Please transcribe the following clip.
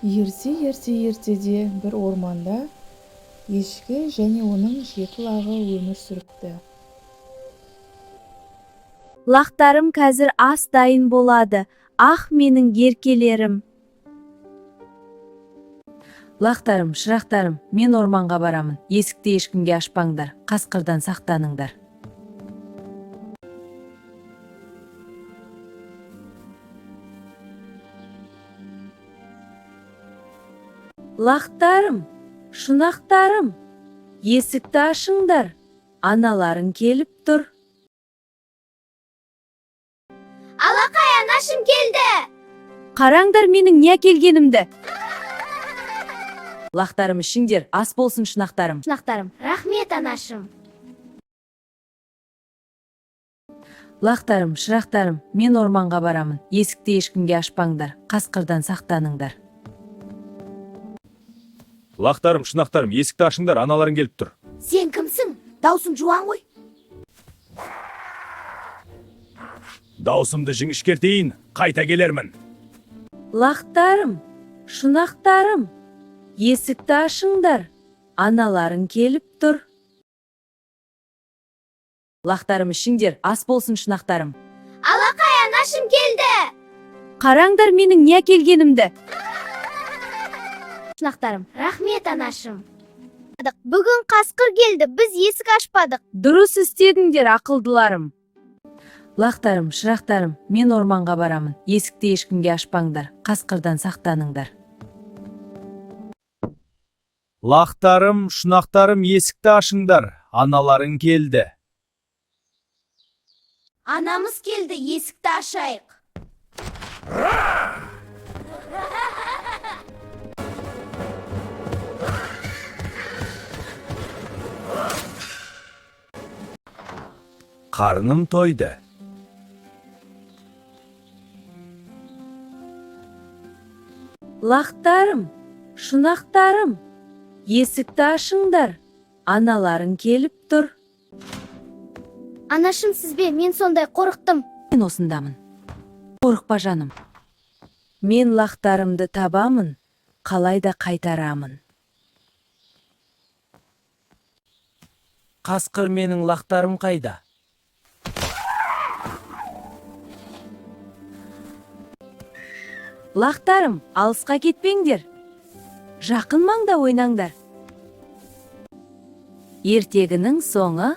Ерте де бір орманда ешкі және оның 7 лағы өмір сүріпті. Лақтарым қазір ас дайын болады. Ах, менің еркелерім. Лақтарым, шырақтарым, мен орманға барамын. Есікті ешкімге ашпаңдар, қасқырдан сақтаныңдар. Лақтарым, шұнақтарым, есікті ашыңдар. Аналарың келіп тұр. Алақай, анашым келді. Қараңдар менің не әкелгенімді. Лақтарым, ішіңдер, ас болсын шынақтарым. Шынақтарым, рахмет анашым. Лақтарым, шырақтарым, мен орманға барамын. Есікті ешкімге ашпаңдар, қасқырдан сақтаныңдар. Лақтарым, шынақтарым, есікті ашыңдар, аналарың келіп тұр. Сен кімсің? Даусың жуан ғой. Даусымды жіңішкертейін, қайта келермін. Лақтарым, шұнақтарым, есікті ашыңдар. Аналарың келіп тұр. Лақтарым, ішіңдер, ас болсын шынақтарым. Алақай, анашым келді. Қараңдар менің не әкелгенімді. Шынақтарым, рахмет анашым. Бүгін қасқыр келді, біз есік ашпадық. Дұрыс істедіңдер, ақылдыларым. Лақтарым, шырақтарым, мен орманға барамын. Есікті ешкімге ашпаңдар, қасқырдан сақтаныңдар. Лақтарым, шынақтарым, есікті ашыңдар, аналарың келді. Анамыз келді, есікті ашайық. Қарным тойды. Лақтарым, шұнақтарым, есікті ашыңдар. Аналарың келіп тұр. Анашым, сізбе, мен сондай қорықтым. Мен осындамын. Қорықпа жаным. Мен лақтарымды табамын, қалайда қайтарамын. Қасқыр, менің лақтарым қайда? Лақтарым, алысқа кетпеңдер. Жақын маңда ойнаңдар. Ертегінің соңы.